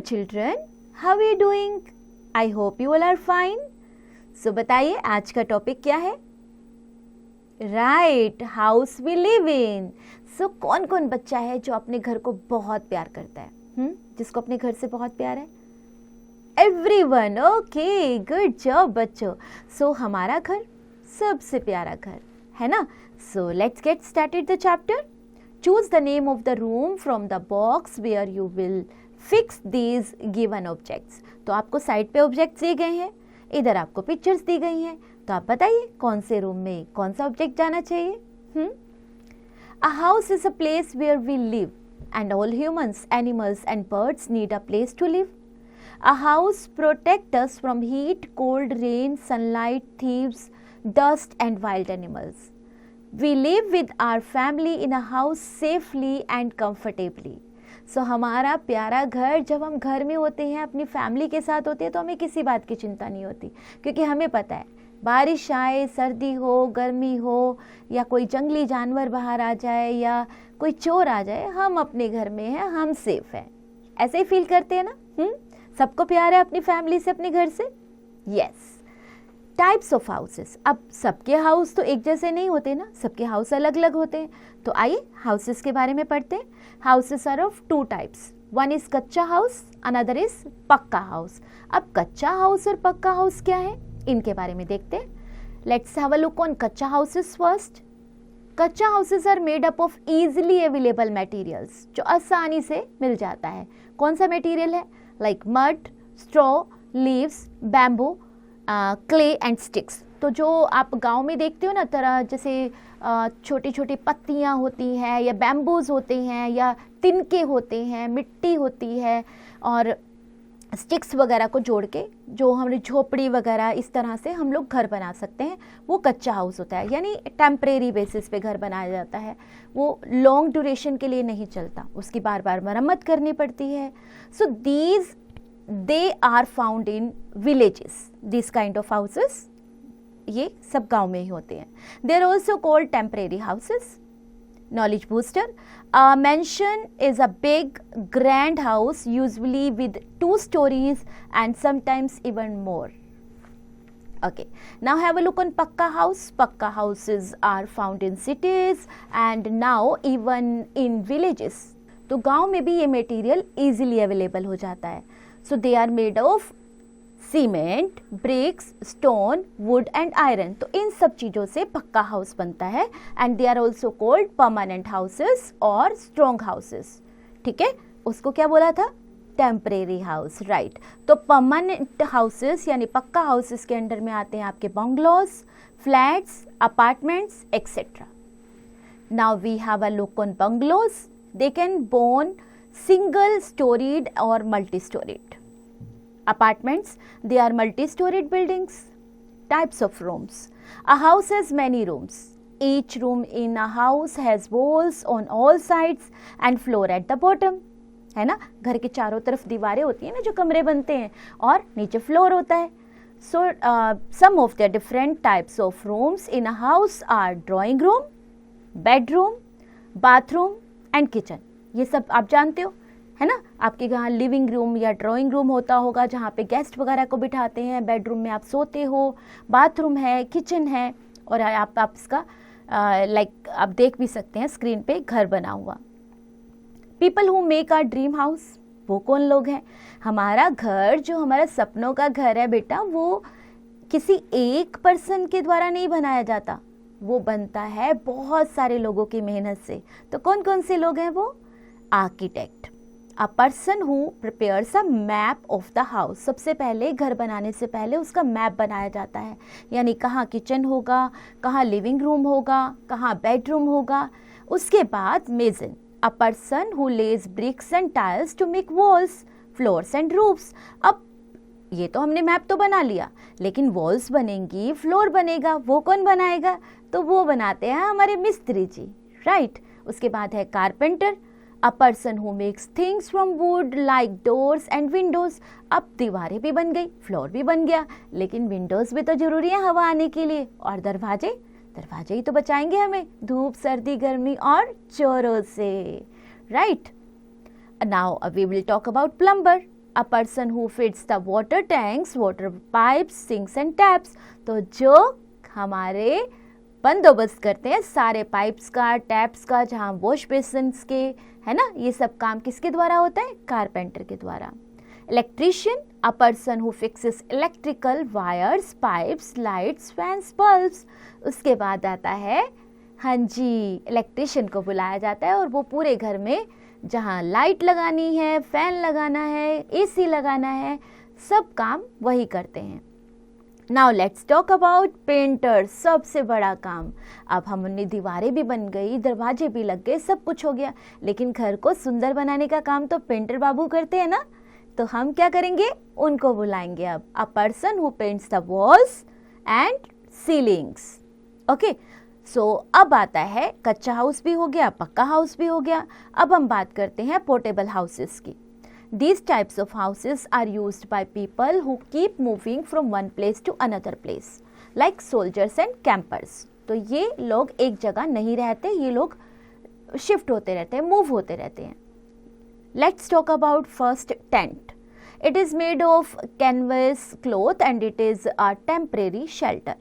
children, how are you doing? I hope you all are fine. So बताइए आज का topic क्या है? Right, house we live in. So कौन कौन बच्चा है जो अपने घर को बहुत प्यार करता है? जिसको अपने घर से बहुत प्यार है? एवरीवन. ओके, गुड जॉब बच्चों. सो हमारा घर सबसे प्यारा घर है ना. So let's get started the chapter. Choose the name of the room from the box where you will fix these given objects. तो आपको साइड पे ऑब्जेक्ट्स दिए गए हैं, इधर आपको पिक्चर्स दी गई हैं. तो आप बताइए कौन से रूम में कौन सा ऑब्जेक्ट जाना चाहिए? A house is a place where we live and all humans, animals and birds need a place to live. A house protects us from heat, cold, rain, sunlight, thieves, dust and wild animals. We live with our family in a house safely and comfortably. So हमारा प्यारा घर, जब हम घर में होते हैं अपनी फैमिली के साथ होते हैं तो हमें किसी बात की चिंता नहीं होती, क्योंकि हमें पता है बारिश आए, सर्दी हो, गर्मी हो या कोई जंगली जानवर बाहर आ जाए या कोई चोर आ जाए, हम अपने घर में हैं, हम सेफ हैं. ऐसे ही फील करते हैं ना? सबको प्यार है अपनी फैमिली से, अपने घर से. यस. Types of houses. अब सबके हाउस तो एक जैसे नहीं होते ना, सबके हाउस अलग अलग होते हैं. तो आइए हाउसेस के बारे में पढ़ते हैं. Houses are of two types. One is kachcha house, another is pucca house. अब कच्चा हाउस और पक्का हाउस क्या है, इनके बारे में देखते हैं. Let's have a look on kachcha houses first. Kachcha houses are made up of easily available materials, जो आसानी से मिल जाता है. कौन सा मटेरियल है? Like mud, straw, leaves, bamboo, clay and sticks. तो जो आप गांव में देखते हो ना, तरह जैसे छोटी छोटी पत्तियां होती हैं या बैम्बूज होते हैं या तिनके होते हैं, मिट्टी होती है और स्टिक्स वगैरह को जोड़ के जो हमने झोपड़ी वगैरह इस तरह से हम लोग घर बना सकते हैं, वो कच्चा हाउस होता है. यानी टेम्परेरी बेसिस पे घर बनाया जाता है, वो लॉन्ग ड्यूरेशन के लिए नहीं चलता, उसकी बार बार मरम्मत करनी पड़ती है. So these they are found in villages. This kind of houses ये सब गांव में ही होते हैं. They are also called temporary houses. Knowledge booster. A mansion is a big, grand house, usually with 2 stories and sometimes even more. Okay. Now have a look on pakka house. Pakka houses are found in cities and now even in villages. तो गांव में भी ये material easily available हो जाता है. So they are made of cement, bricks, stone, wood and iron. तो इन सब चीज़ों से पक्का हाउस बनता है. And they are also called permanent houses और स्ट्रॉन्ग हाउसेस. ठीक है, उसको क्या बोला था? Temporary house. राइट. तो परमानेंट हाउसेस यानी पक्का हाउसेस के अंडर में आते हैं आपके bungalows, flats, apartments etcetera. Now we have a look on bungalows. They can be single storied और multi storied. Apartments, they are multi-storied buildings. Types of rooms. A house has many rooms. Each room in a house has walls on all sides and floor at the bottom. है ना, घर के चारों तरफ दीवारें होती हैं ना जो कमरे बनते हैं, और नीचे फ्लोर होता है. So some of the different types of rooms in a house are drawing room, bedroom, bathroom and kitchen. ये सब आप जानते हो, है ना. आपके यहाँ लिविंग रूम या ड्राइंग रूम होता होगा जहाँ पे गेस्ट वगैरह को बिठाते हैं. बेडरूम में आप सोते हो, बाथरूम है, किचन है, और आप इसका लाइक आप देख भी सकते हैं स्क्रीन पे घर बना हुआ. People who make our dream house, वो कौन लोग हैं? हमारा घर जो हमारा सपनों का घर है बेटा, वो किसी एक पर्सन के द्वारा नहीं बनाया जाता, वो बनता है बहुत सारे लोगों की मेहनत से. तो कौन कौन से लोग हैं वो? Architect. A person who prepares a map of the house. सबसे पहले घर बनाने से पहले उसका मैप बनाया जाता है, यानी कहाँ किचन होगा, कहाँ लिविंग रूम होगा, कहाँ बेडरूम होगा. उसके बाद mason. A person who lays bricks and tiles to make walls, floors and roofs. अब ये तो हमने मैप तो बना लिया, लेकिन वॉल्स बनेंगी, फ्लोर बनेगा, वो कौन बनाएगा? तो वो बनाते हैं हमारे मिस्त्री जी. राइट. उसके बाद है carpenter. A person who makes things from wood like doors and windows. अब दीवारें भी बन गई, फ्लोर भी बन गया, लेकिन विंडोज भी तो जरूरी है हवा आने के लिए, और दरवाजे ही तो बचाएंगे हमें धूप, सर्दी, गर्मी और चोरों से. Right. Now we will talk about plumber. a person who fits the water tanks, water pipes, sinks and taps. तो जो हमारे बंदोबस्त करते हैं सारे पाइप्स का, टैप्स का, जहाँ वॉश बेसिन्स के, है ना, ये सब काम किसके द्वारा होता है? कारपेंटर के द्वारा. Electrician, a person who fixes electrical wires, pipes, lights, fans, bulbs. उसके बाद आता है, हाँ जी, इलेक्ट्रीशियन को बुलाया जाता है और वो पूरे घर में जहाँ लाइट लगानी है, फैन लगाना है, एसी लगाना है, सब काम वही करते हैं. Now let's talk about painter. सबसे बड़ा काम. अब हमने दीवारें भी बन गई, दरवाजे भी लग गए, सब कुछ हो गया, लेकिन घर को सुंदर बनाने का काम तो पेंटर बाबू करते हैं ना. तो हम क्या करेंगे? उनको बुलाएंगे अब. A person who paints the walls and ceilings. Okay, so अब आता है, कच्चा हाउस भी हो गया, पक्का हाउस भी हो गया. अब हम बात करते हैं पोर्टेबल हाउसेस की. These types of houses are used by people who keep moving from one place to another place, like soldiers and campers. तो ये लोग एक जगह नहीं रहते, ये लोग शिफ्ट होते रहते हैं, मूव होते रहते हैं. Let's talk about first tent. It is made of canvas cloth and it is a temporary shelter.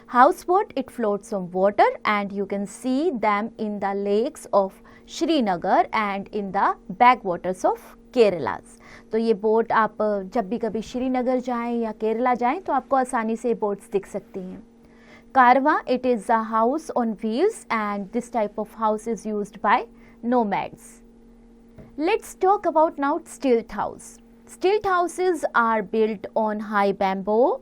Houseboat, it floats on water and you can see them in the lakes of Srinagar and in the backwaters of केरलास. तो ये boat आप जब भी कभी श्रीनगर जाएं या केरला जाएं तो आपको आसानी से बोट्स दिख सकती हैं. Caravan, it is a house on wheels and this type of house is used by nomads. Let's talk about now stilt house. Stilt houses are built on high bamboo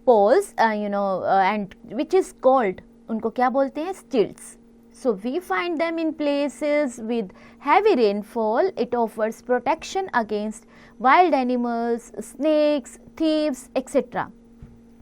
poles, and which is called, उनको क्या बोलते हैं? Stilts. So we find them in places with heavy rainfall. It offers protection against wild animals, snakes, thieves, etc.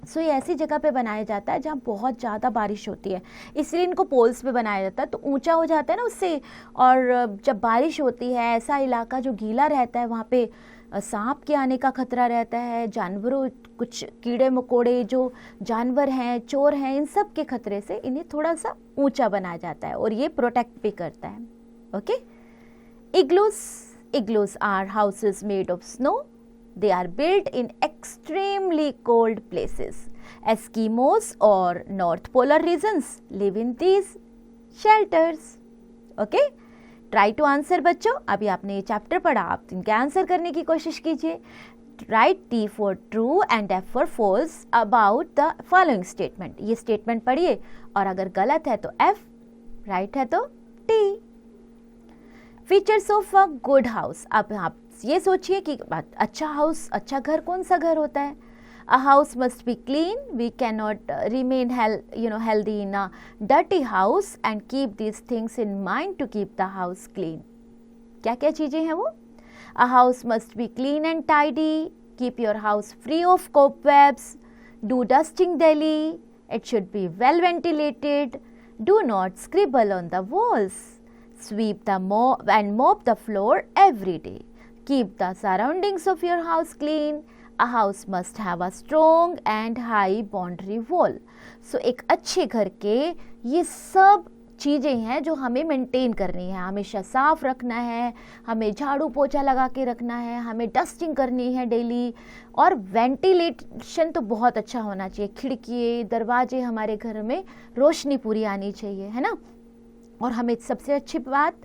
So ये ऐसी जगह पे बनाया जाता है जहाँ बहुत ज़्यादा बारिश होती है, इसलिए इनको पोल्स पे बनाया जाता है. तो ऊंचा हो जाता है ना उससे, और जब बारिश होती है, ऐसा इलाका जो गीला रहता है, वहाँ पे सांप के आने का खतरा रहता है, जानवरों, कुछ कीड़े मकोड़े जो जानवर हैं, चोर हैं, इन सब के खतरे से इन्हें थोड़ा सा ऊंचा बनाया जाता है और ये प्रोटेक्ट भी करता है. Okay. Igloos are houses made of snow. They are built in extremely cold places. Eskimos or North Polar regions live in these shelters. Okay? Try to answer बच्चों. अभी आपने ये चैप्टर पढ़ा, आप इनके आंसर करने की कोशिश कीजिए. Write T for true and F for false about the following statement. ये स्टेटमेंट पढ़िए और अगर गलत है तो F, राइट है तो T. Features of a good house. अब आप ये सोचिए कि अच्छा हाउस, अच्छा घर कौन सा घर होता है? A house must be clean. We can not remain healthy in a dirty house and keep these things in mind to keep the house clean. क्या क्या चीज़ें हैं वो? A house must be clean and tidy. Keep your house free of cobwebs. Do dusting daily. It should be well ventilated. Do not scribble on the walls. Sweep the and mop the floor every day. Keep the surroundings of your house clean. A house must have a strong and high boundary wall. So एक अच्छे घर के ये सब चीज़ें हैं जो हमें मेंटेन करनी है, हमेशा साफ रखना है, हमें झाड़ू पोछा लगा के रखना है, हमें डस्टिंग करनी है डेली, और वेंटिलेशन तो बहुत अच्छा होना चाहिए. खिड़की, दरवाजे, हमारे घर में रोशनी पूरी आनी चाहिए, है ना. और हमें सबसे अच्छी बात,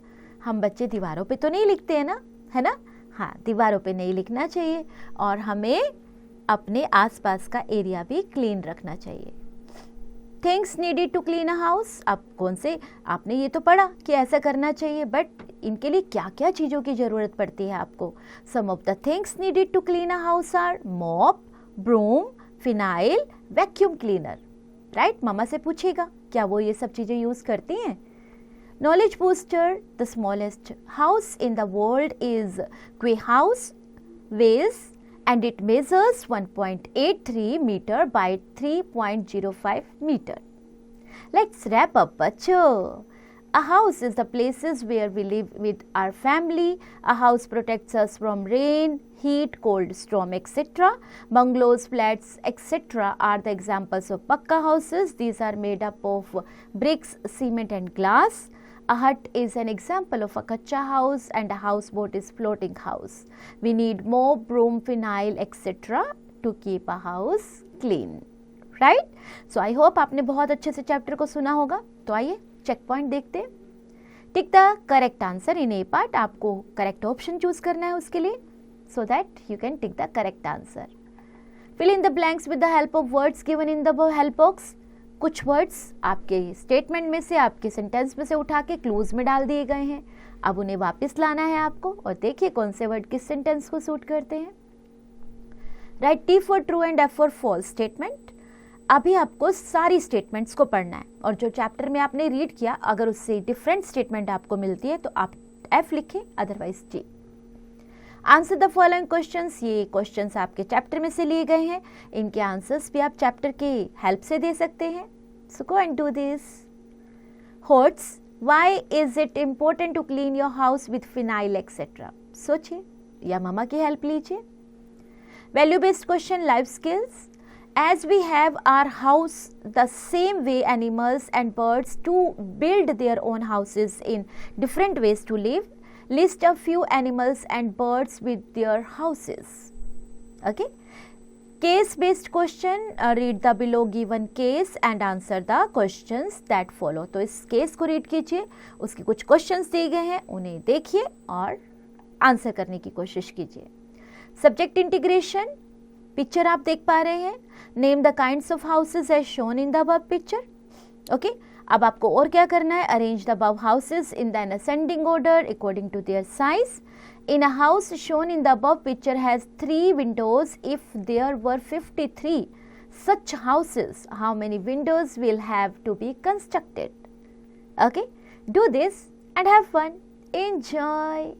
हम बच्चे दीवारों पे तो नहीं लिखते हैं ना, है ना. हाँ, दीवारों पे नहीं लिखना चाहिए और हमें अपने आसपास का एरिया भी क्लीन रखना चाहिए. Things needed to clean a house. अब कौन से, आपने ये तो पढ़ा कि ऐसा करना चाहिए, बट इनके लिए क्या क्या चीज़ों की ज़रूरत पड़ती है आपको? Some of the things needed to clean a house are mop, broom, phenyl, vacuum cleaner. Right, मामा से पूछेगा क्या वो ये सब चीज़ें यूज़ करती हैं. Knowledge booster. The smallest house in the world is Quay House, Wales, and it measures 1.83 meter by 3.05 meter. Let's wrap up, bachcho. A house is the places where we live with our family. A house protects us from rain, heat, cold, storm, etc. Bungalows, flats, etc. are the examples of pakka houses. These are made up of bricks, cement and glass. A hut is an example of a kacha house and a houseboat is floating house. We need more broom, phenyl, etc. to keep a house clean. Right? So I hope आपने बहुत अच्छे से chapter को सुना होगा. तो आइए check point देखते हैं. Tick the correct answer in A part. आपको करेक्ट ऑप्शन चूज करना है उसके लिए, so that you can tick the correct answer. Fill in the blanks with the help of words given in the help box. कुछ words आपके statement में से, आपके सेंटेंस में से उठा के क्लूज में डाल दिए गए हैं. अब उन्हें वापस लाना है आपको और देखिए कौन से वर्ड किस सेंटेंस को सूट करते हैं. Right T for true and F for false statement. अभी आपको सारी स्टेटमेंट्स को पढ़ना है और जो चैप्टर में आपने रीड किया अगर उससे डिफरेंट स्टेटमेंट आपको मिलती है तो आप एफ लिखें, otherwise T. Answer the following questions. ये क्वेश्चंस आपके चैप्टर में से लिए गए हैं. इनके आंसर्स भी आप चैप्टर के हेल्प से दे सकते हैं. So go and do this. HOTS, why is it important to clean your house with phenyl etcetera. सोचिए या ममा की हेल्प लीजिए. Value based question, life skills. As we have our house the same way animals and birds to build their own houses in different ways to live. List a few animals and birds with their houses. Okay. Case based question. Read the below given case and answer the questions that follow. तो इस case को read कीजिए, उसके कुछ questions दिए गए हैं उन्हें देखिए और आंसर करने की कोशिश कीजिए. Subject integration. पिक्चर आप देख पा रहे हैं. Name the kinds of houses as shown in the above picture. Okay, अब आपको और क्या करना है. Arrange the above houses in the ascending order according to their size. In a house shown in the above picture has 3 windows. If there were 53 such houses, how many windows will have to be constructed? Okay, do this and have fun. Enjoy.